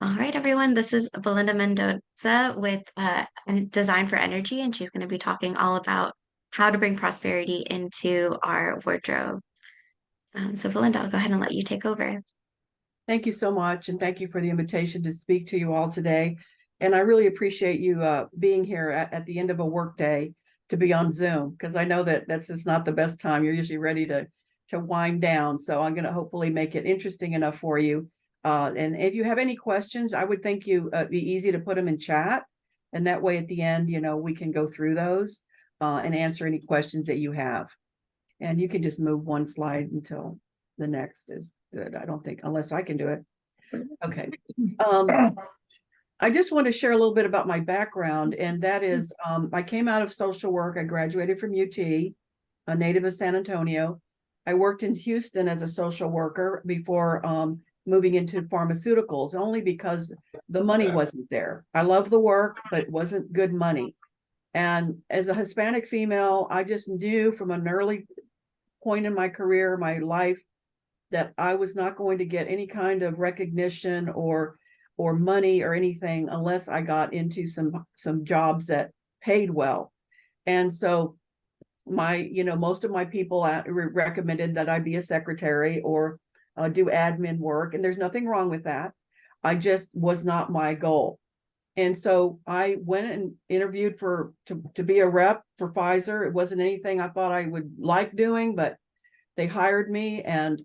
All right, everyone. This is Belinda Mendoza with Design for Energy, and she's going to be talking all about how to bring prosperity into our wardrobe. So, Belinda, I'll go ahead and let you take over. Thank you so much, and thank you for the invitation to speak to you all today. And I really appreciate you being here at the end of a work day to be on Zoom, because I know that that's just not the best time. You're usually ready to wind down. So I'm going to hopefully make it interesting enough for you. And if you have any questions, I would think you be easy to put them in chat, and that way at the end, we can go through those and answer any questions that you have. And you can just move one slide until the next is good. I don't think, unless I can do it. Okay. I just want to share a little bit about my background, and that is I came out of social work. I graduated from UT, a native of San Antonio. I worked in Houston as a social worker before moving into pharmaceuticals, only because the money wasn't there. I love the work, but it wasn't good money. And as a Hispanic female, I just knew from an early point in my career, my life, that I was not going to get any kind of recognition or money or anything unless I got into some jobs that paid well. And so most of my people recommended that I be a secretary or do admin work, and there's nothing wrong with that. I just was not my goal. And so I went and interviewed to be a rep for Pfizer. It wasn't anything I thought I would like doing, but they hired me, and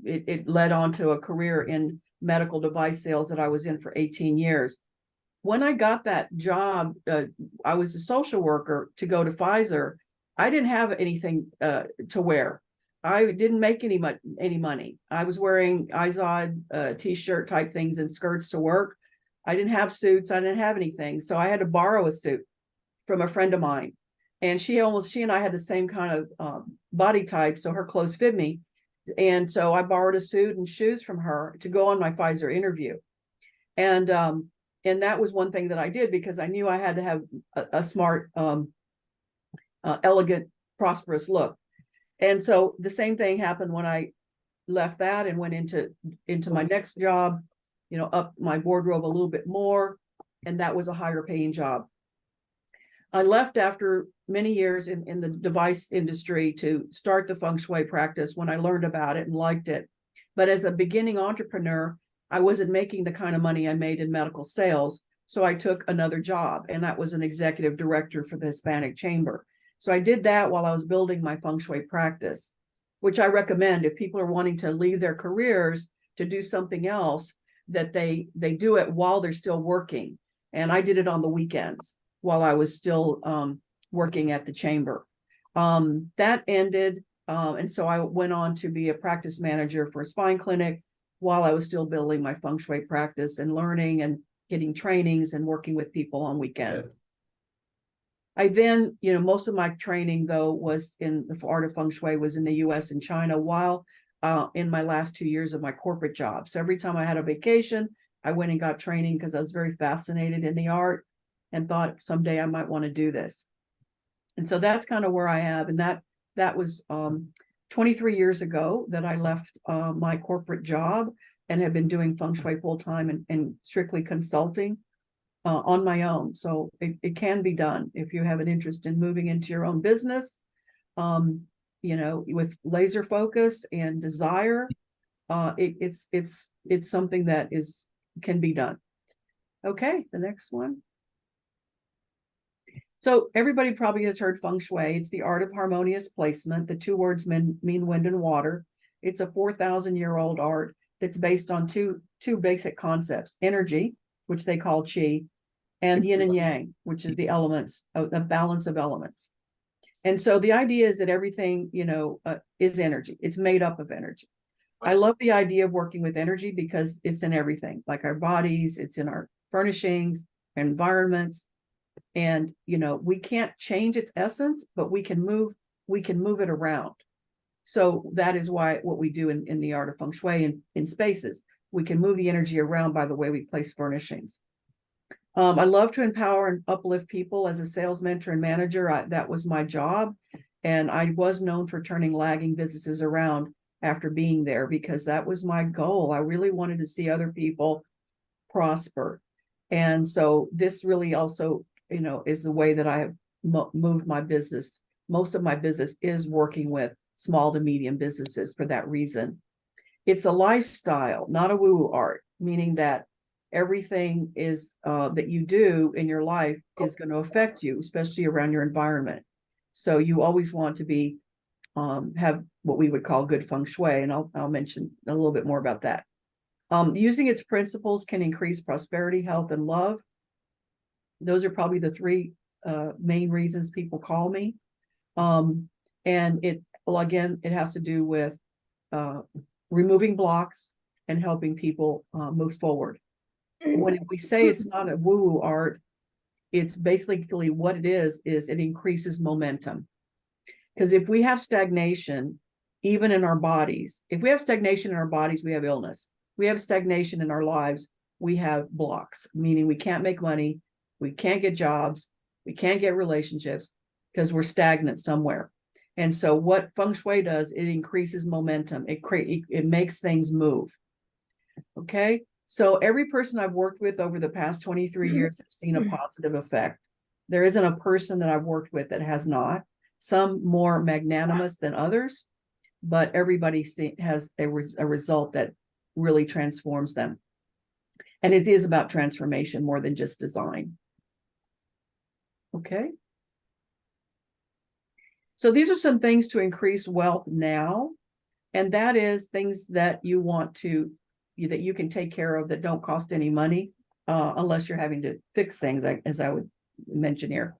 it led on to a career in medical device sales that I was in for 18 years. When I got that job, I was a social worker to go to Pfizer. I didn't have anything to wear. I didn't make any money. I was wearing Izod t-shirt type things and skirts to work. I didn't have suits. I didn't have anything. So I had to borrow a suit from a friend of mine. And she and I had the same kind of body type, so her clothes fit me. And so I borrowed a suit and shoes from her to go on my Pfizer interview. And that was one thing that I did, because I knew I had to have a smart, elegant, prosperous look. And so the same thing happened when I left that and went into my next job, up my wardrobe a little bit more. And that was a higher paying job. I left after many years in the device industry to start the feng shui practice when I learned about it and liked it. But as a beginning entrepreneur, I wasn't making the kind of money I made in medical sales. So I took another job, and that was an executive director for the Hispanic Chamber. So I did that while I was building my feng shui practice, which I recommend if people are wanting to leave their careers to do something else, that they do it while they're still working. And I did it on the weekends while I was still working at the chamber. That ended, and so I went on to be a practice manager for a spine clinic while I was still building my feng shui practice and learning and getting trainings and working with people on weekends. Yes. I then, most of my training, though, was in the art of feng shui was in the US and China, while in my last 2 years of my corporate job. So every time I had a vacation, I went and got training, because I was very fascinated in the art and thought someday I might want to do this. And so that's kind of where I am. And that was 23 years ago that I left my corporate job and have been doing feng shui full time and strictly consulting on my own. So it can be done if you have an interest in moving into your own business, with laser focus and desire. It's something that can be done. Okay, the next one. So everybody probably has heard feng shui. It's the art of harmonious placement. The two words mean wind and water. It's a 4,000-year-old art that's based on two basic concepts: energy, which they call qi, and yin and yang, which is the elements, the balance of elements. And so the idea is that everything, is energy. It's made up of energy. I love the idea of working with energy because it's in everything, like our bodies, it's in our furnishings, environments. And we can't change its essence, but we can move it around. So that is why what we do in the art of feng shui in spaces, we can move the energy around by the way we place furnishings. I love to empower and uplift people as a sales mentor and manager. That was my job, and I was known for turning lagging businesses around after being there, because that was my goal. I really wanted to see other people prosper. And so this really also, is the way that I have moved my business. Most of my business is working with small to medium businesses for that reason. It's a lifestyle, not a woo-woo art, meaning that everything is that you do in your life is going to affect you, especially around your environment. So you always want to be have what we would call good feng shui, and I'll mention a little bit more about that. Using its principles can increase prosperity, health, and love. Those are probably the three main reasons people call me. And again, it has to do with removing blocks and helping people move forward. When we say it's not a woo-woo art, it's basically what it is it increases momentum. Because if we have stagnation, even in our bodies, if we have stagnation in our bodies, we have illness. We have stagnation in our lives, we have blocks, meaning we can't make money, we can't get jobs, we can't get relationships because we're stagnant somewhere. And so what feng shui does, it increases momentum. It makes things move. Okay. So every person I've worked with over the past 23 years has seen a positive effect. There isn't a person that I've worked with that has not. Some more magnanimous than others, but everybody has a result that really transforms them. And it is about transformation more than just design. Okay. So these are some things to increase wealth now. And that is things that you want to, that you can take care of that don't cost any money, unless you're having to fix things, as I would mention here.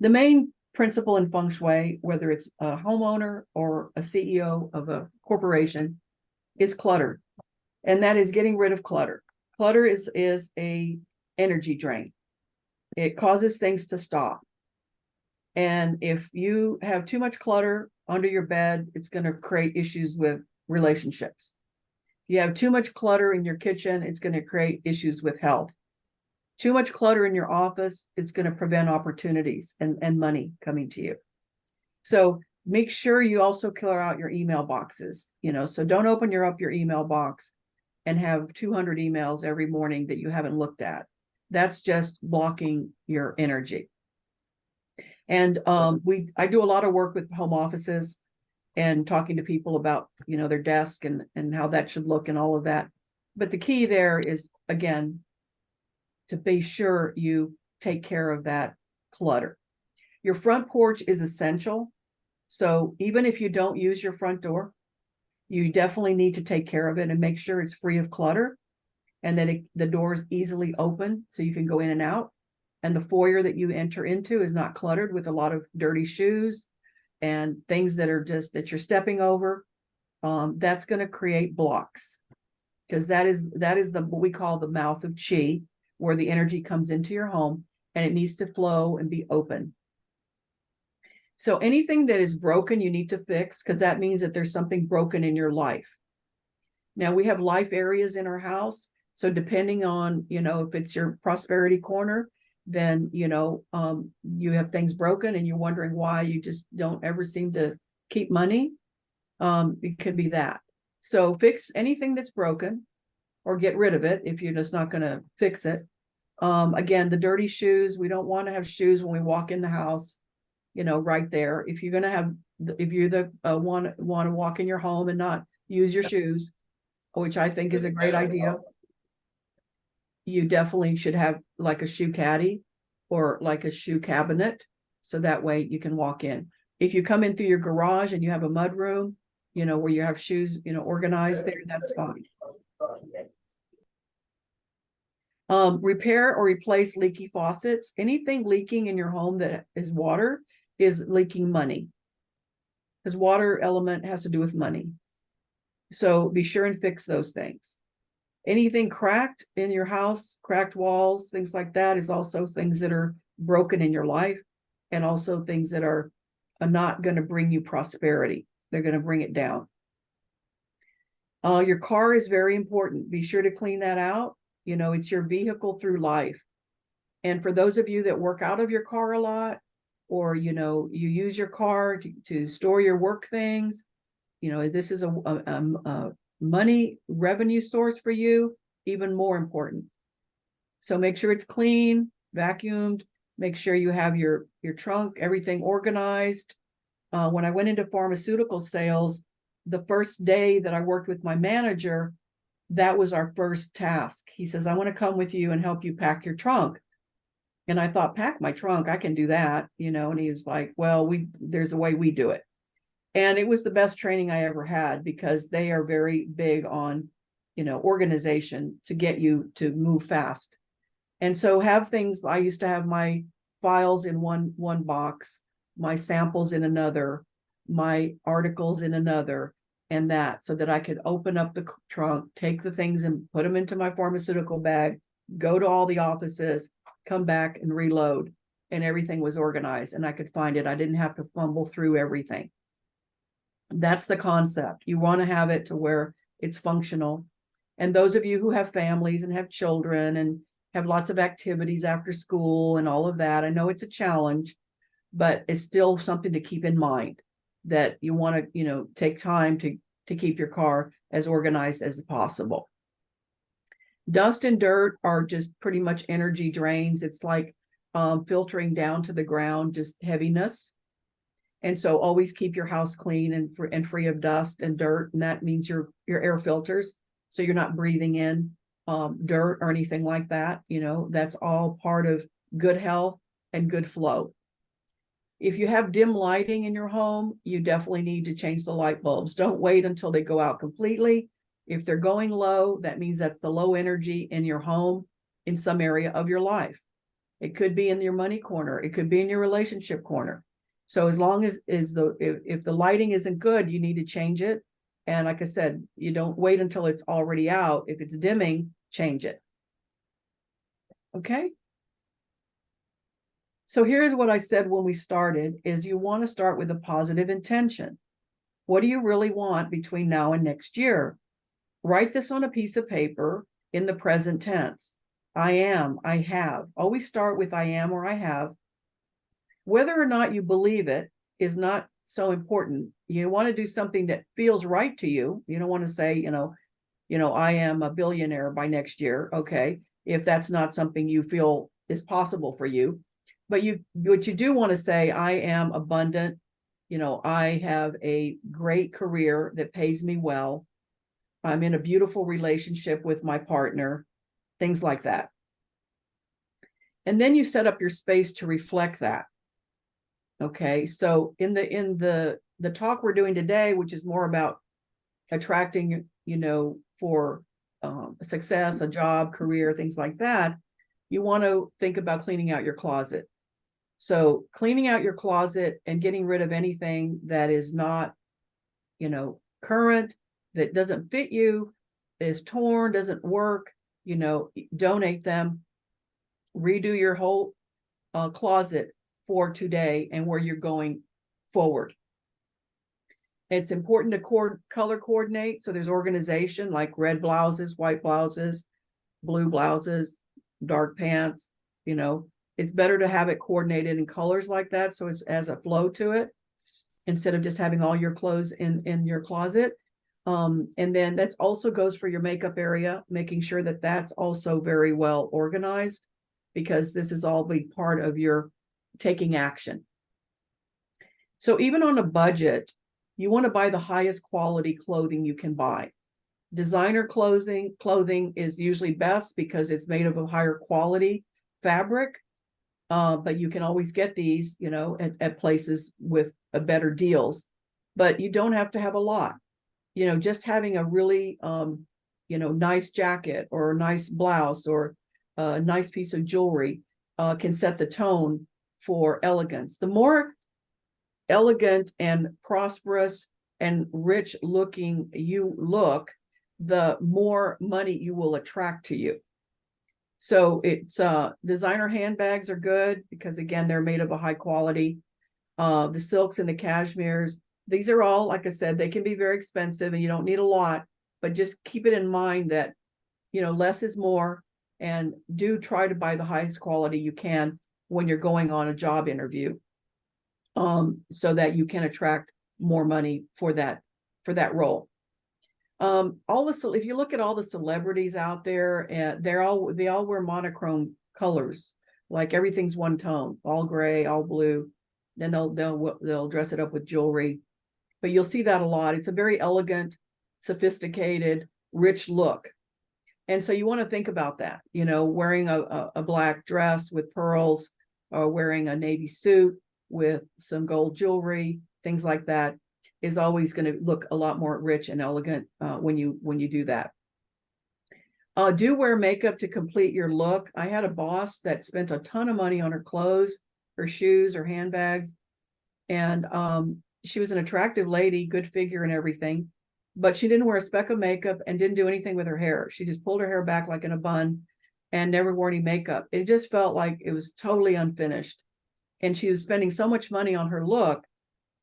The main principle in feng shui, whether it's a homeowner or a CEO of a corporation, is clutter. And that is getting rid of clutter. Clutter is a energy drain. It causes things to stop. And if you have too much clutter under your bed, it's going to create issues with relationships. If you have too much clutter in your kitchen, it's going to create issues with health. Too much clutter in your office, it's going to prevent opportunities and money coming to you. So make sure you also clear out your email boxes, so don't open up your email box and have 200 emails every morning that you haven't looked at. That's just blocking your energy. And I do a lot of work with home offices and talking to people about, their desk and how that should look and all of that. But the key there is, again, to be sure you take care of that clutter. Your front porch is essential. So even if you don't use your front door, you definitely need to take care of it and make sure it's free of clutter and that the door is easily open so you can go in and out. And the foyer that you enter into is not cluttered with a lot of dirty shoes and things that are just that you're stepping over. That's going to create blocks, because that is what we call the mouth of chi, where the energy comes into your home and it needs to flow and be open. So anything that is broken, you need to fix, because that means that there's something broken in your life. Now we have life areas in our house. So depending on, if it's your prosperity corner, then, you have things broken and you're wondering why you just don't ever seem to keep money. It could be that. So fix anything that's broken or get rid of it if you're just not going to fix it. Again, the dirty shoes, we don't want to have shoes when we walk in the house, right there. If you're going to have, if you're the want to walk in your home and not use your shoes, which I think is a great idea, you definitely should have like a shoe caddy or like a shoe cabinet. So that way you can walk in. If you come in through your garage and you have a mud room, where you have shoes, organized there, that's fine. Repair or replace leaky faucets. Anything leaking in your home that is water is leaking money, because water element has to do with money. So be sure and fix those things. Anything cracked in your house, cracked walls, things like that, is also things that are broken in your life, and also things that are not going to bring you prosperity. They're going to bring it down. Your car is very important. Be sure to clean that out. It's your vehicle through life. And for those of you that work out of your car a lot, or, you use your car to store your work things, this is a money revenue source for you, even more important. So make sure it's clean, vacuumed, make sure you have your trunk, everything organized. When I went into pharmaceutical sales, the first day that I worked with my manager, that was our first task. He says, I want to come with you and help you pack your trunk. And I thought, pack my trunk, I can do that, and he was like, well, there's a way we do it. And it was the best training I ever had, because they are very big on, organization to get you to move fast. And so have things, I used to have my files in one box, my samples in another, my articles in another, and that, so that I could open up the trunk, take the things and put them into my pharmaceutical bag, go to all the offices, come back and reload, and everything was organized and I could find it. I didn't have to fumble through everything. That's the concept. You want to have it to where it's functional. And those of you who have families and have children and have lots of activities after school and all of that, I know it's a challenge, but it's still something to keep in mind, that you want to, take time to keep your car as organized as possible. Dust and dirt are just pretty much energy drains. It's like filtering down to the ground, just heaviness. And so always keep your house clean and free of dust and dirt. And that means your air filters, so you're not breathing in dirt or anything like that. That's all part of good health and good flow. If you have dim lighting in your home, you definitely need to change the light bulbs. Don't wait until they go out completely. If they're going low, that means that's the low energy in your home in some area of your life. It could be in your money corner. It could be in your relationship corner. So as long as if the lighting isn't good, you need to change it. And like I said, you don't wait until it's already out. If it's dimming, change it. Okay. So here's what I said when we started, is you want to start with a positive intention. What do you really want between now and next year? Write this on a piece of paper in the present tense. I am, I have. Always start with I am or I have. Whether or not you believe it is not so important. You want to do something that feels right to you. You don't want to say, I am a billionaire by next year. Okay. If that's not something you feel is possible for you. But what you do want to say, I am abundant. I have a great career that pays me well. I'm in a beautiful relationship with my partner, things like that. And then you set up your space to reflect that. Okay, so in the talk we're doing today, which is more about attracting, for success, a job, career, things like that, you want to think about cleaning out your closet. So cleaning out your closet and getting rid of anything that is not, current, that doesn't fit you, is torn, doesn't work, donate them, redo your whole closet for today and where you're going forward. It's important to color coordinate. So there's organization, like red blouses, white blouses, blue blouses, dark pants. It's better to have it coordinated in colors like that, so it has a flow to it, instead of just having all your clothes in your closet. And then that also goes for your makeup area, making sure that that's also very well organized, because this is all big part of your taking action. So even on a budget, you want to buy the highest quality clothing you can buy. Designer clothing is usually best because it's made of a higher quality fabric. But you can always get these, at places with better deals. But you don't have to have a lot. Just having a really, nice jacket or a nice blouse or a nice piece of jewelry can set the tone for elegance. The more elegant and prosperous and rich looking you look, the more money you will attract to you. So it's designer handbags are good because, again, they're made of a high quality. The silks and the cashmeres, these are all, like I said, they can be very expensive and you don't need a lot, but just keep it in mind that, less is more, and do try to buy the highest quality you can when you're going on a job interview, so that you can attract more money for that role. If you look at all the celebrities out there, they all wear monochrome colors, like everything's one tone, all gray, all blue. Then they'll dress it up with jewelry, but you'll see that a lot. It's a very elegant, sophisticated, rich look. And so you want to think about that, wearing a black dress with pearls, or wearing a navy suit with some gold jewelry, things like that, is always going to look a lot more rich and elegant when you do that. Do wear makeup to complete your look. I had a boss that spent a ton of money on her clothes, her shoes, her handbags, and she was an attractive lady, good figure and everything, but she didn't wear a speck of makeup and didn't do anything with her hair. She just pulled her hair back like in a bun and never wore any makeup. It just felt like it was totally unfinished. And she was spending so much money on her look,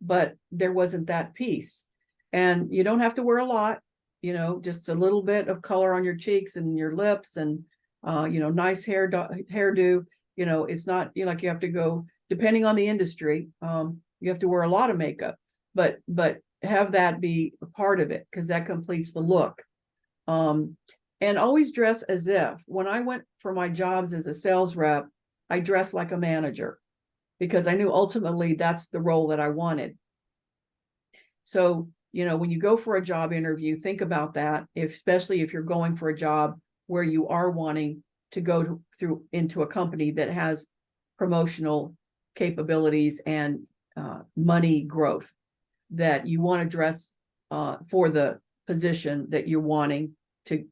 but there wasn't that piece. And you don't have to wear a lot, just a little bit of color on your cheeks and your lips, and nice hairdo. It's not like you have to go, depending on the industry, you have to wear a lot of makeup, but have that be a part of it, because that completes the look. And always dress as if. When I went for my jobs as a sales rep, I dressed like a manager, because I knew ultimately that's the role that I wanted. So, when you go for a job interview, think about that, especially if you're going for a job where you are wanting to go into a company that has promotional capabilities and money growth, that you want to dress for the position that you're wanting to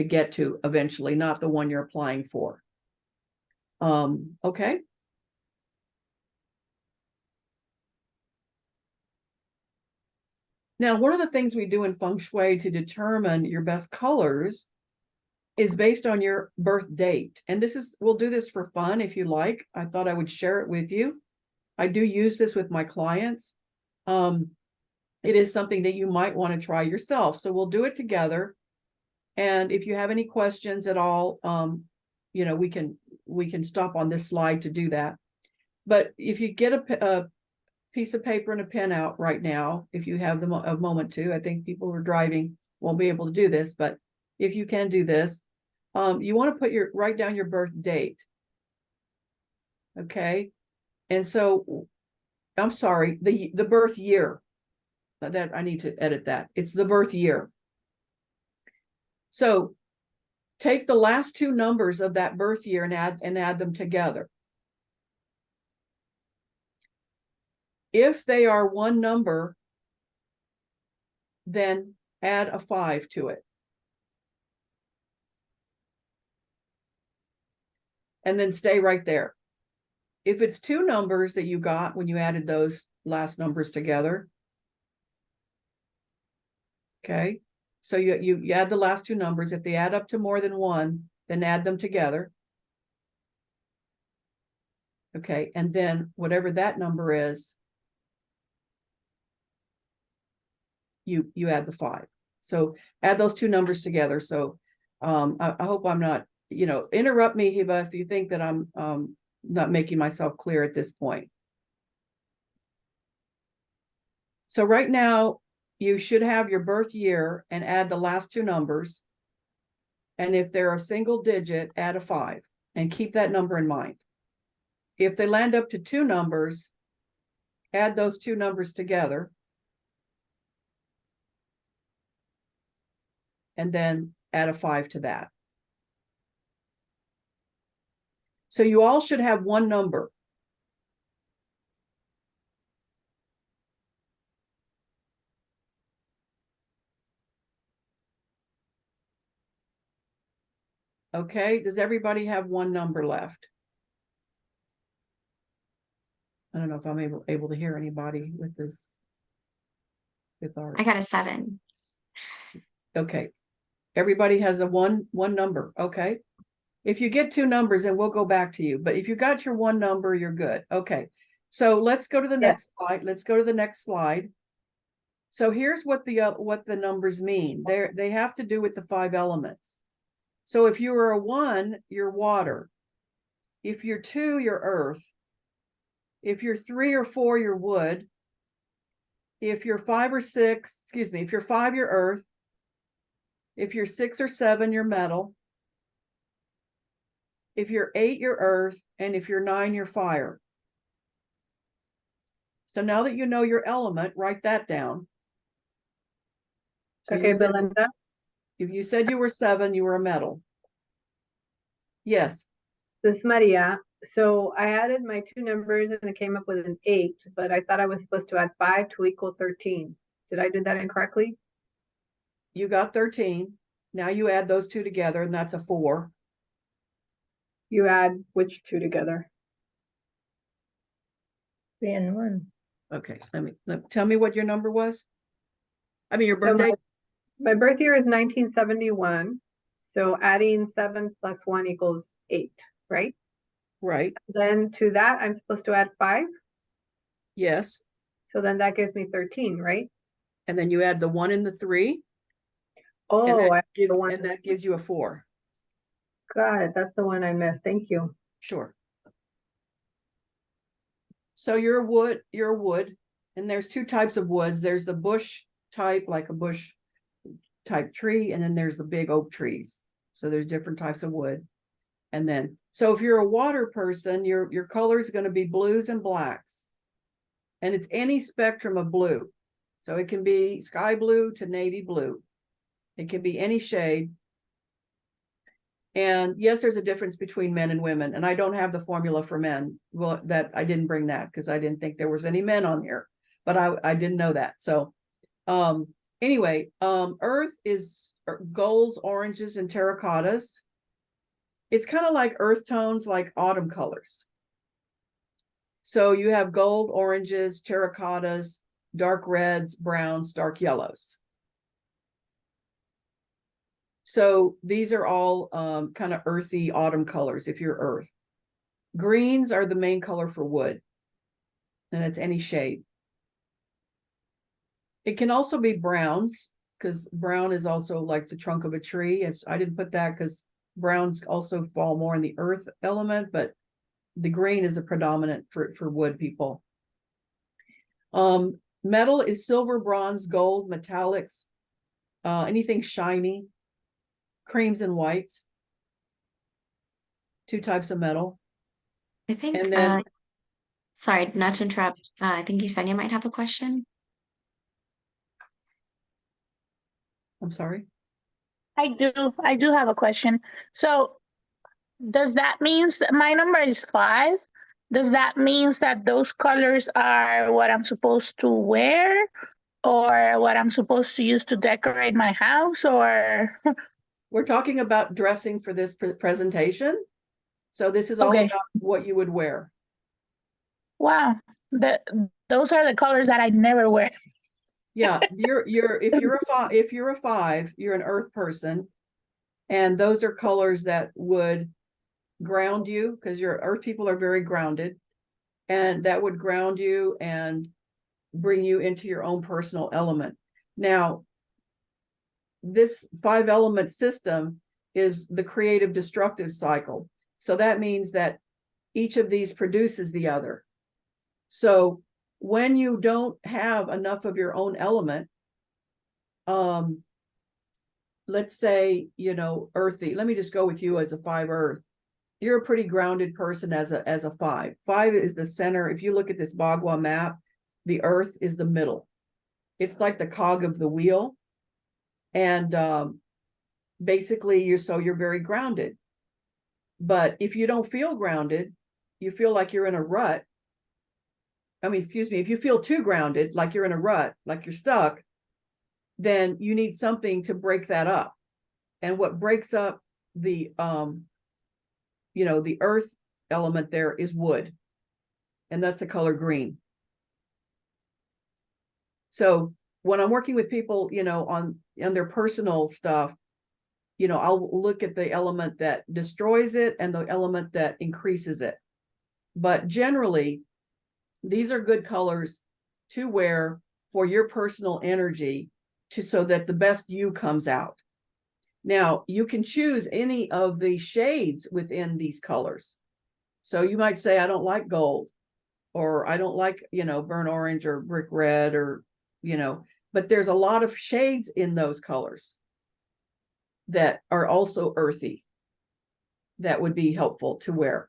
get to eventually, not the one you're applying for. Okay. Now, one of the things we do in feng shui to determine your best colors is based on your birth date. And we'll do this for fun if you like. I thought I would share it with you. I do use this with my clients. It is something that you might want to try yourself. So we'll do it together. And if you have any questions at all, we can stop on this slide to do that. But if you get a piece of paper and a pen out right now, if you have a moment to, I think people who are driving won't be able to do this, but if you can do this, you want to write down your birth date. Okay. And so, I'm sorry, the birth year. That I need to edit that. It's the birth year. So take the last two numbers of that birth year and add them together. If they are one number, then add a 5 to it. And then stay right there. If it's two numbers that you got when you added those last numbers together, okay, so you add the last two numbers. If they add up to more than one, then add them together. Okay, and then whatever that number is, you add the 5. So add those two numbers together. So I hope I'm not, interrupt me, Hiba, if you think that I'm not making myself clear at this point. So right now, you should have your birth year and add the last two numbers. And if they're a single digit, add a 5 and keep that number in mind. If they land up to two numbers, add those two numbers together. And then add a 5 to that. So you all should have one number. Okay, does everybody have one number left? I don't know if I'm able to hear anybody with this. I got a 7. Okay, everybody has a one number. Okay, if you get two numbers, then we'll go back to you. But if you got your one number, you're good. Okay, so let's go to the next slide. Let's go to the next slide. So here's what the numbers mean. They have to do with the 5 elements. So if you are a 1, you're water. If you're 2, you're earth. If you're 3 or 4, you're wood. If you're 5 or 6, if you're 5, you're earth. If you're 6 or 7, you're metal. If you're 8, you're earth. And if you're 9, you're fire. So now that you know your element, write that down. So Okay, Belinda. if you said you were 7, you were a metal. Yes. This is Maria. So I added my two numbers and it came up with an 8, but I thought I was supposed to add 5 to equal 13. Did I do that incorrectly? You got 13. Now you add those two together, and that's a 4. You add which two together? 3 and 1. Okay, tell me what your number was. I mean, your So birthday. my birth year is 1971. So adding 7 plus 1 equals 8, right? Right. Then to that, I'm supposed to add 5. Yes. So then that gives me 13, right? And then you add the 1 and the 3. Oh, And that gives you a 4. got it. That's the one I missed. Thank you. Sure. So you're a wood, and there's two types of woods. There's the bush type, like a bush type tree, and then there's the big oak trees. So there's different types of wood. And then, so if you're a water person, your color is going to be blues and blacks. And it's any spectrum of blue. So it can be sky blue to navy blue. It can be any shade. And yes, there's a difference between men and women. And I don't have the formula for men. Well, that I didn't bring that because I didn't think there was any men on here, but I didn't know that. So anyway, earth is golds, oranges, and terracottas. It's kind of like earth tones, like autumn colors. So you have gold, oranges, terracottas, dark reds, browns, dark yellows. So these are all kind of earthy autumn colors if you're earth. Greens are the main color for wood, and that's any shade. It can also be browns, because brown is also like the trunk of a tree. I didn't put that because browns also fall more in the earth element, but the green is the predominant for wood people. Metal is silver, bronze, gold, metallics, anything shiny, creams and whites. Two types of metal. I think, And then, sorry, not to interrupt. I think Yesenia might have a question. I'm sorry. I do have a question. So does that mean my number is 5? Does that mean that those colors are what I'm supposed to wear or what I'm supposed to use to decorate my house or We're talking about dressing for this presentation. So this is all okay. about what you would wear. Wow. Those are the colors that I never wear. Yeah, if you're a 5, you're an earth person, and those are colors that would ground you, because your earth people are very grounded, and that would ground you and bring you into your own personal element. Now, this 5 element system is the creative destructive cycle. So that means that each of these produces the other. So when you don't have enough of your own element, let's say, earthy, let me just go with you as a 5 earth. You're a pretty grounded person as a 5. 5 is the center. If you look at this Bagua map, the earth is the middle. It's like the cog of the wheel. And basically you're very grounded. But if you don't feel grounded, you feel like you're in a rut. If you feel too grounded, like you're in a rut, like you're stuck, then you need something to break that up. And what breaks up the the earth element there is wood. And that's the color green. So when I'm working with people, on their personal stuff, I'll look at the element that destroys it and the element that increases it. But generally, these are good colors to wear for your personal energy, so that the best you comes out. Now, you can choose any of the shades within these colors. So you might say, I don't like gold, or I don't like, burnt orange or brick red, or, but there's a lot of shades in those colors. that are also earthy that would be helpful to wear.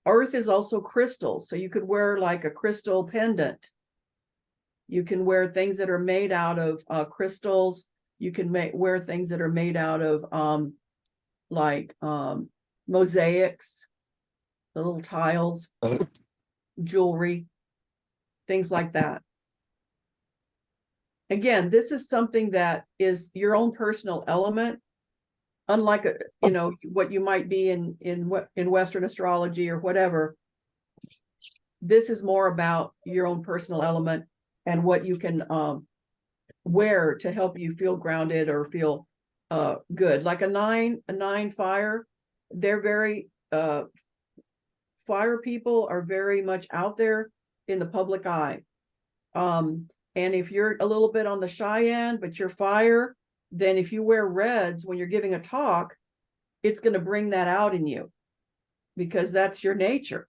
Earth is also crystals, so you could wear like a crystal pendant. You can wear things that are made out of crystals. You can wear things that are made out of mosaics, the little tiles, jewelry, things like that. Again, this is something that is your own personal element, unlike what you might be in Western astrology or whatever. This is more about your own personal element and what you can wear to help you feel grounded or feel good. Like a nine fire, they're very fire people are very much out there in the public eye. And if you're a little bit on the shy end, but you're fire, then if you wear reds when you're giving a talk, it's going to bring that out in you because that's your nature.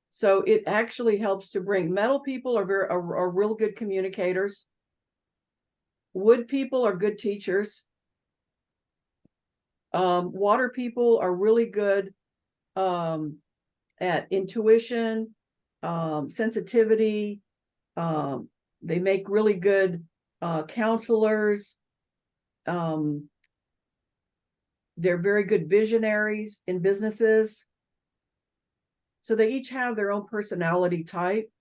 So it actually helps to bring. Metal people are real good communicators. Wood people are good teachers. Water people are really good at intuition, sensitivity. They make really good counselors. They're very good visionaries in businesses. So they each have their own personality type,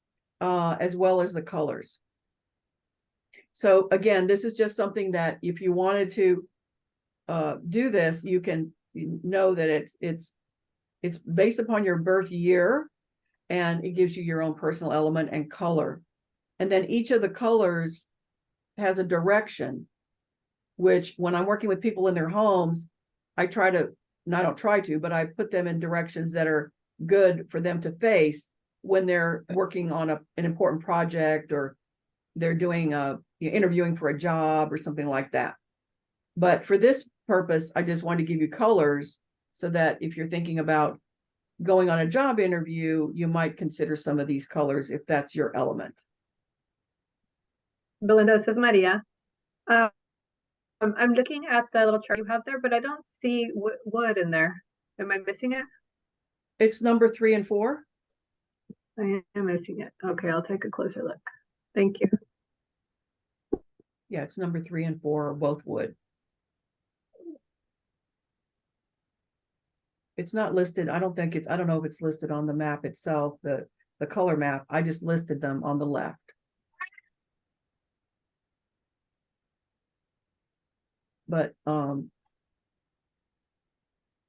as well as the colors. So again, this is just something that if you wanted to do this, you can know that it's based upon your birth year, and it gives you your own personal element and color. And then each of the colors has a direction, which when I'm working with people in their homes, I don't try to, but I put them in directions that are good for them to face when they're working on an important project, or they're doing interviewing for a job or something like that. But for this purpose, I just want to give you colors so that if you're thinking about going on a job interview, you might consider some of these colors if that's your element. Belinda, says Maria. I'm looking at the little chart you have there, but I don't see wood in there. Am I missing it? It's number 3 and 4. I am missing it. Okay, I'll take a closer look. Thank you. Yeah, it's number 3 and 4 are both wood. It's not listed. I don't know if it's listed on the map itself, the color map. I just listed them on the left. But I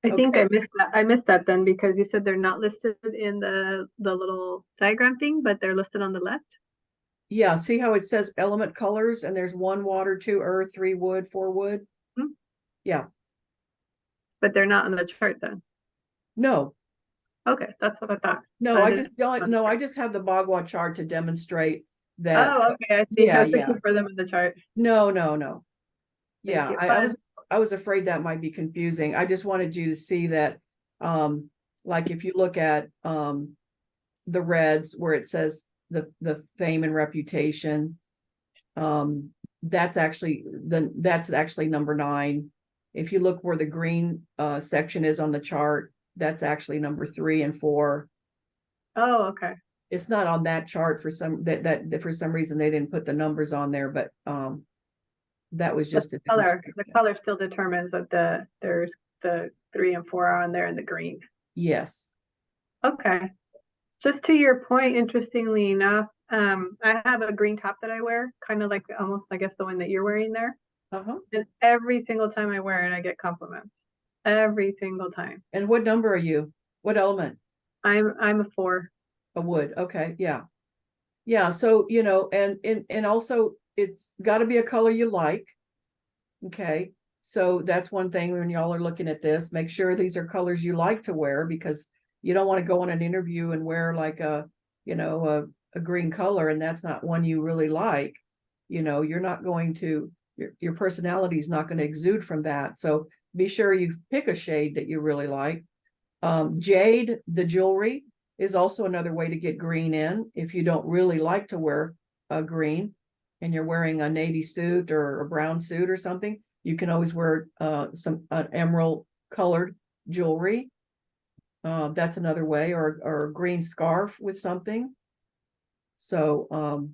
think okay. I missed that. I missed that then because you said they're not listed in the little diagram thing, but they're listed on the left. Yeah, see how it says element colors, and there's 1 water, 2 earth, 3 wood, 4 wood. Hmm. Yeah. But they're not on the chart then. No. Okay, that's what I thought. No, I just don't. No, I just have the Bagua chart to demonstrate that. Oh, okay. I see. Yeah, I was looking for them in the chart. No. Thank Yeah, you. I was afraid that might be confusing. I just wanted you to see that, like if you look at the reds where it says the fame and reputation, that's actually number 9. If you look where the green section is on the chart, that's actually number 3 and 4. Oh, okay. It's not on that chart for some that for some reason they didn't put the numbers on there, but that was just the color still determines that there's the 3 and 4 are on there in the green. Yes. Okay. Just to your point, interestingly enough, I have a green top that I wear, kind of like almost, I guess, the one that you're wearing there. And every single time I wear it, I get compliments. Every single time. And what number are you? What element? I'm a 4. A wood. Okay. Yeah. Yeah. So, and also it's got to be a color you like. Okay. So that's one thing when y'all are looking at this, make sure these are colors you like to wear, because you don't want to go on an interview and wear like a green color, and that's not one you really like. You're not going to, your personality is not going to exude from that. So be sure you pick a shade that you really like. Jade, the jewelry, is also another way to get green in. If you don't really like to wear a green and you're wearing a navy suit or a brown suit or something, You can always wear some emerald colored jewelry. That's another way, or a green scarf with something. So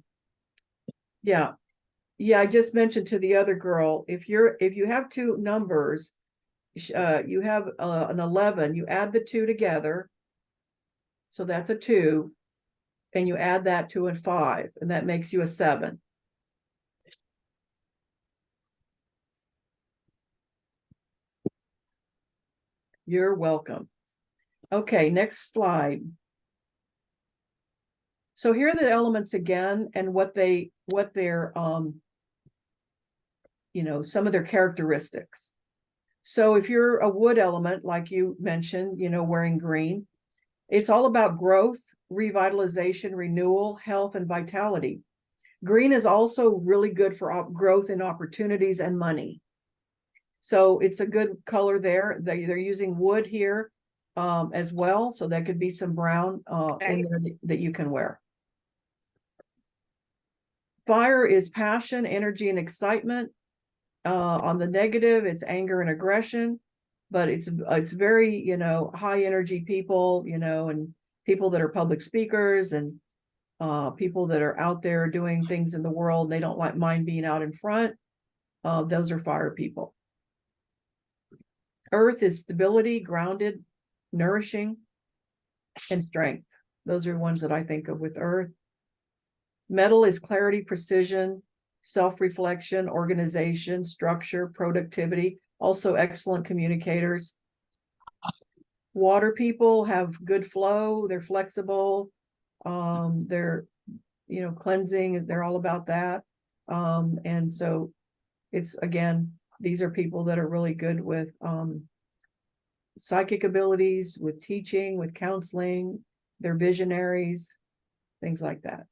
yeah. I just mentioned to the other girl, if you have two numbers, you have an 11, you add the two together, so that's a 2, and you add that to a 5, and that makes you a 7. You're welcome. Okay, next slide. So here are the elements again, and what their some of their characteristics. So if you're a wood element, like you mentioned, wearing green, it's all about growth, revitalization, renewal, health, and vitality. Green is also really good for growth and opportunities and money. So it's a good color there. They're using wood here as well. So that could be some brown in there that you can wear. Fire is passion, energy, and excitement. On the negative, it's anger and aggression, but it's very, high energy people, and people that are public speakers, and people that are out there doing things in the world. They don't mind being out in front. Those are fire people. Earth is stability, grounded, nourishing, and strength. Those are ones that I think of with earth. Metal is clarity, precision, self-reflection, organization, structure, productivity, also excellent communicators. Water people have good flow, they're flexible, they're cleansing, they're all about that. And so it's, again, these are people that are really good with psychic abilities, with teaching, with counseling, they're visionaries, things like that.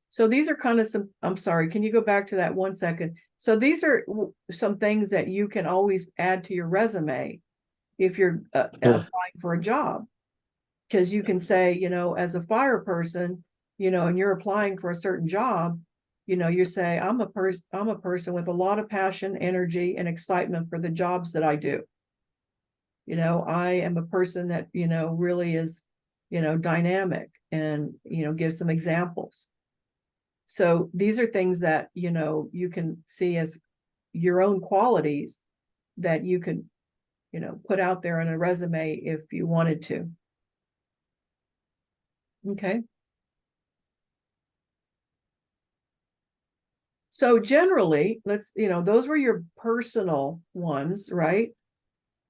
So these are kind of some, I'm sorry, can you go back to that 1 second? So these are some things that you can always add to your resume if you're applying for a job. Because you can say, as a fire person, and you're applying for a certain job, you say, I'm a person with a lot of passion, energy, and excitement for the jobs that I do. I am a person that, really is, dynamic, and, give some examples. So these are things that, you can see as your own qualities that you could, put out there in a resume if you wanted to. Okay. So generally, those were your personal ones, right?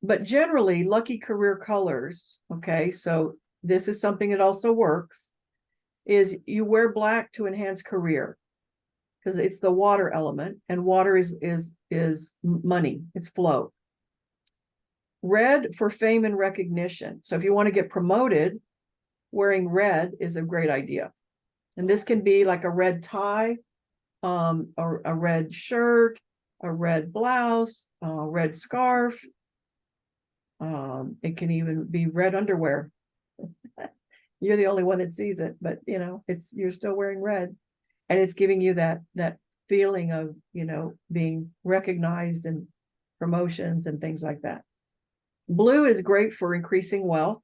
But generally, lucky career colors, okay, so this is something that also works, is you wear black to enhance career, because it's the water element, and water is money, it's flow. Red for fame and recognition. So if you want to get promoted, wearing red is a great idea. And this can be like a red tie, or a red shirt, a red blouse, a red scarf. It can even be red underwear. You're the only one that sees it, but you're still wearing red, and it's giving you that feeling of being recognized, and promotions and things like that. Blue is great for increasing wealth.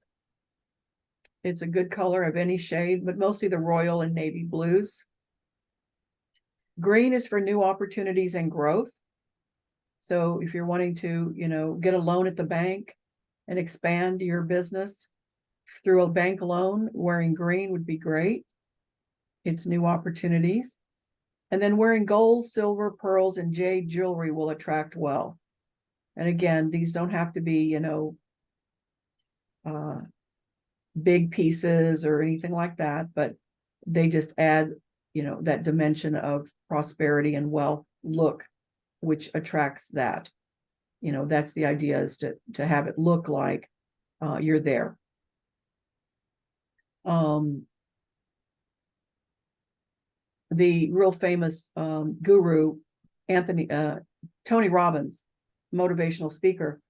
It's a good color of any shade, but mostly the royal and navy blues. Green is for new opportunities and growth. So if you're wanting to, get a loan at the bank and expand your business through a bank loan, wearing green would be great. It's new opportunities. And then wearing gold, silver, pearls, and jade jewelry will attract wealth. And again, these don't have to be, big pieces or anything like that, but they just add, that dimension of prosperity and wealth look, which attracts that. That's the idea, is to have it look like you're there. The real famous guru, Tony Robbins, motivational speaker,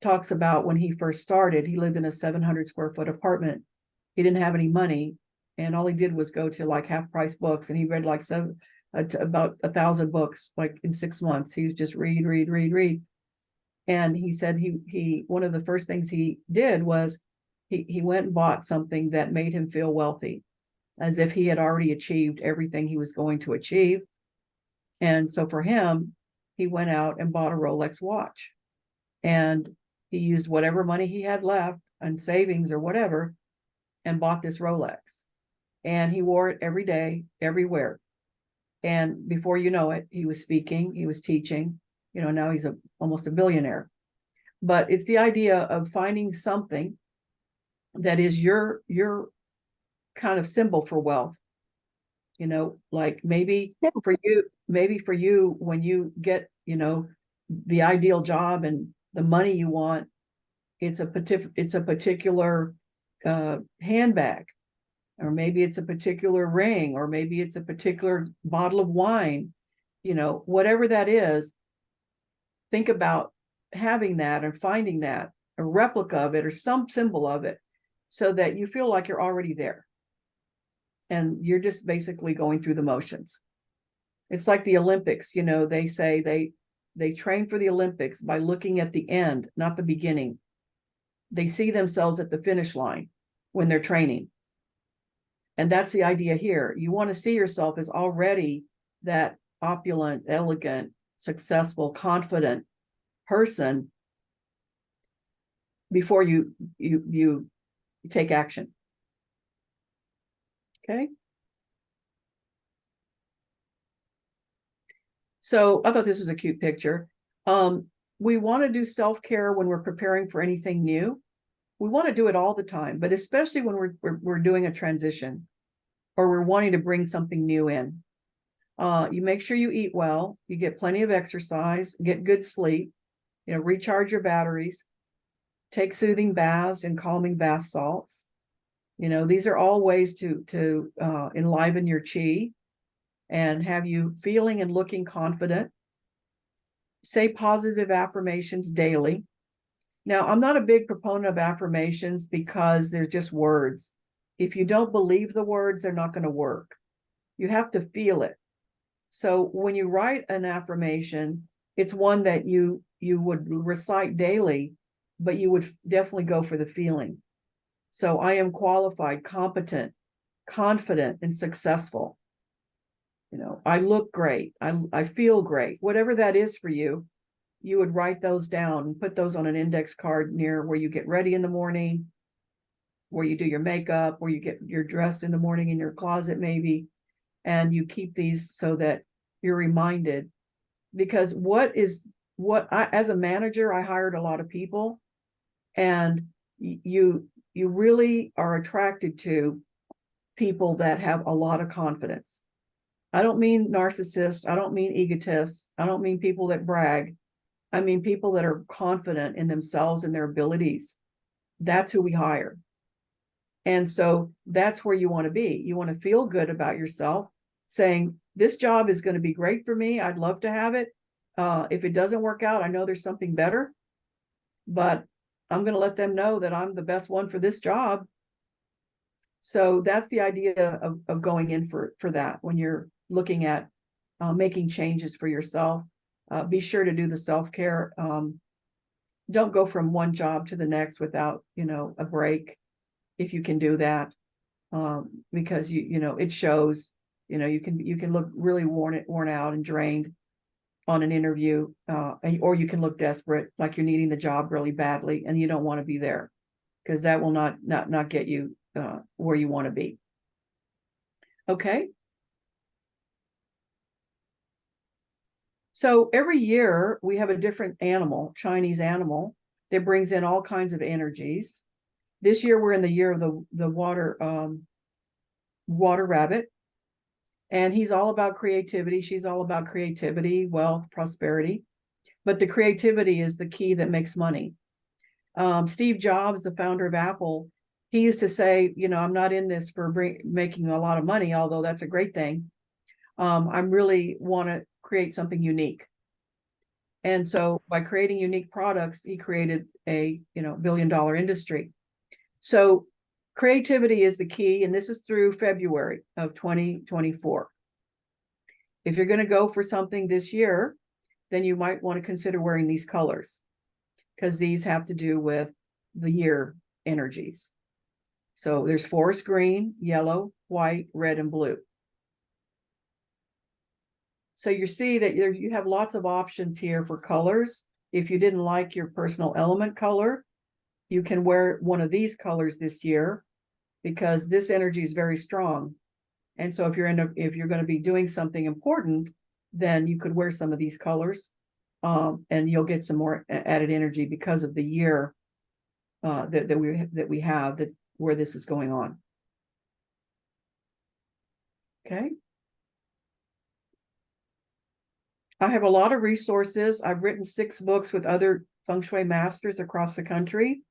talks about when he first started, he lived in a 700 square foot apartment. He didn't have any money, and all he did was go to like half price books, and he read like about 1,000 books like in 6 months. He was just read. And he said he one of the first things he did was he went and bought something that made him feel wealthy, as if he had already achieved everything he was going to achieve. And so for him, he went out and bought a Rolex watch, and he used whatever money he had left and savings or whatever and bought this Rolex. And he wore it every day, everywhere. And before you know it, he was speaking, he was teaching, now he's almost a billionaire. But it's the idea of finding something that is your kind of symbol for wealth. Like maybe for you, when you get, the ideal job and the money you want, it's a particular handbag, or maybe it's a particular ring, or maybe it's a particular bottle of wine, whatever that is. Think about having that and finding that, a replica of it or some symbol of it, so that you feel like you're already there. And you're just basically going through the motions. It's like the Olympics, they say they train for the Olympics by looking at the end, not the beginning. They see themselves at the finish line when they're training. And that's the idea here. You want to see yourself as already that opulent, elegant, successful, confident person before you take action. Okay. So I thought this was a cute picture. We want to do self-care when we're preparing for anything new. We want to do it all the time, but especially when we're doing a transition or we're wanting to bring something new in. You make sure you eat well, you get plenty of exercise, get good sleep, recharge your batteries, take soothing baths and calming bath salts. These are all ways to enliven your chi and have you feeling and looking confident. Say positive affirmations daily. Now, I'm not a big proponent of affirmations because they're just words. If you don't believe the words, they're not going to work. You have to feel it. So when you write an affirmation, it's one that you would recite daily, but you would definitely go for the feeling. So I am qualified, competent, confident, and successful. I look great. I feel great. Whatever that is for you, you would write those down and put those on an index card near where you get ready in the morning, where you do your makeup, where you're dressed in the morning in your closet maybe, and you keep these so that you're reminded. Because as a manager, I hired a lot of people, and you really are attracted to people that have a lot of confidence. I don't mean narcissists. I don't mean egotists. I don't mean people that brag. I mean people that are confident in themselves and their abilities. That's who we hire. And so that's where you want to be. You want to feel good about yourself, saying, this job is going to be great for me. I'd love to have it. If it doesn't work out, I know there's something better, but I'm going to let them know that I'm the best one for this job. So that's the idea of going in for that. When you're looking at making changes for yourself, be sure to do the self-care. Don't go from one job to the next without, a break, if you can do that, because it shows. You can look really worn out and drained on an interview, or you can look desperate, like you're needing the job really badly, and you don't want to be there, because that will not get you where you want to be. Okay. So every year we have a different animal, Chinese animal, that brings in all kinds of energies. This year we're in the year of the water rabbit, and he's all about creativity. She's all about creativity, wealth, prosperity, but the creativity is the key that makes money. Steve Jobs, the founder of Apple, he used to say, I'm not in this for making a lot of money, although that's a great thing. I really want to create something unique. And so by creating unique products, he created a, $1 billion industry. So creativity is the key, and this is through February of 2024. If you're going to go for something this year, then you might want to consider wearing these colors, because these have to do with the year energies. So there's forest green, yellow, white, red, and blue. So you see that you have lots of options here for colors. If you didn't like your personal element color, you can wear one of these colors this year, because this energy is very strong. And so if you're going to be doing something important, then you could wear some of these colors, and you'll get some more added energy because of the year that we have, that where this is going on. Okay. I have a lot of resources. I've written 6 books with other feng shui masters across the country.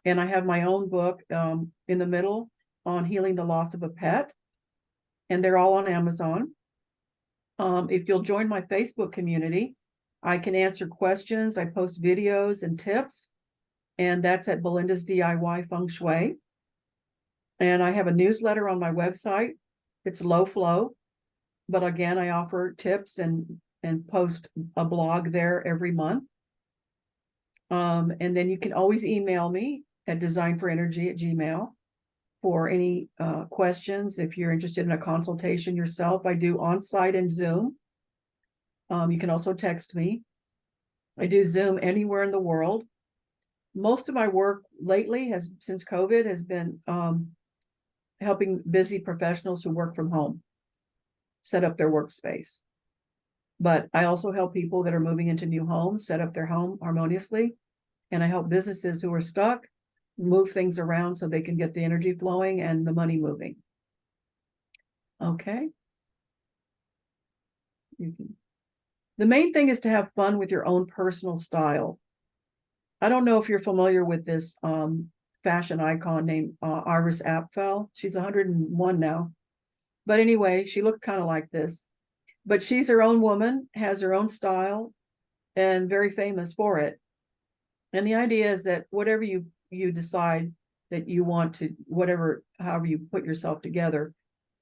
And I have my own book in the middle on healing the loss of a pet. And they're all on Amazon. If you'll join my Facebook community, I can answer questions. I post videos and tips. And that's at Belinda's DIY Feng Shui. And I have a newsletter on my website. It's low flow. But again, I offer tips and post a blog there every month. And then you can always email me at designforenergy@gmail for any questions. If you're interested in a consultation yourself, I do on-site and Zoom. You can also text me. I do Zoom anywhere in the world. Most of my work lately since COVID, has been helping busy professionals who work from home set up their workspace. But I also help people that are moving into new homes set up their home harmoniously. And I help businesses who are stuck move things around so they can get the energy flowing and the money moving. Okay. The main thing is to have fun with your own personal style. I don't know if you're familiar with this fashion icon named Iris Apfel. She's 101 now. But anyway, she looked kind of like this. But she's her own woman, has her own style, and very famous for it. And the idea is that whatever you decide that you want to, however you put yourself together,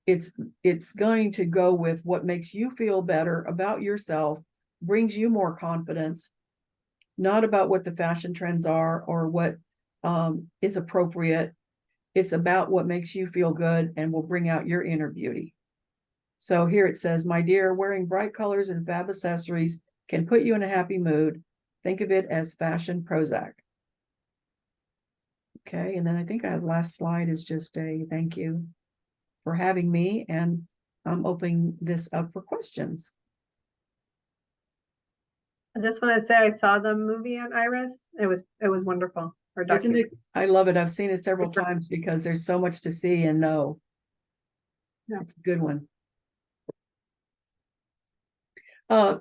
it's going to go with what makes you feel better about yourself, brings you more confidence, not about what the fashion trends are or what is appropriate. It's about what makes you feel good and will bring out your inner beauty. So here it says, my dear, wearing bright colors and fab accessories can put you in a happy mood. Think of it as fashion Prozac. Okay, and then I think our last slide is just a thank you for having me, and I'm opening this up for questions. I just want to say I saw the movie on Iris. It was wonderful. Or Isn't it? documentary. I love it. I've seen it several times because there's so much to see and know. Yeah. It's a good one. I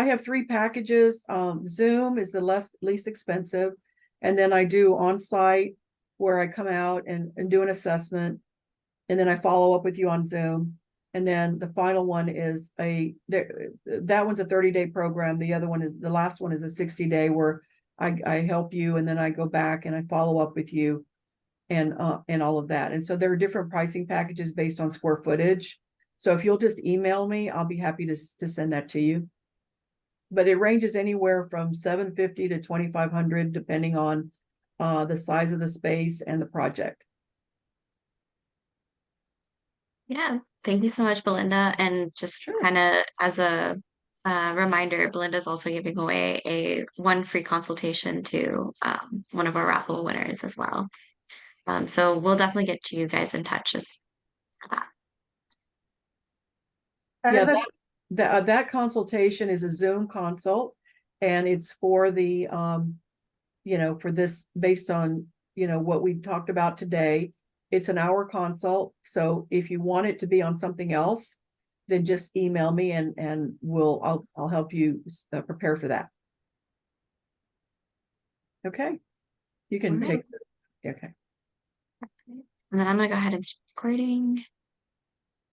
have 3 packages. Zoom is the least expensive. And then I do on-site where I come out and do an assessment. And then I follow up with you on Zoom. And then the final one is that one's a 30-day program. The last one is a 60-day where I help you, and then I go back and I follow up with you and all of that. And so there are different pricing packages based on square footage. So if you'll just email me, I'll be happy to send that to you. But it ranges anywhere from $750 to $2,500, depending on the size of the space and the project. Yeah, thank you so much, Belinda. And just Sure. kind of as a reminder, Belinda's also giving away one free consultation to one of our raffle winners as well. So we'll definitely get you guys in touch just for that. Yeah, that consultation is a Zoom consult, and it's for the for this, based on what we talked about today. It's an hour consult. So if you want it to be on something else, then just email me and I'll help you prepare for that. Okay, you can take. Okay. And then I'm gonna go ahead and start recording.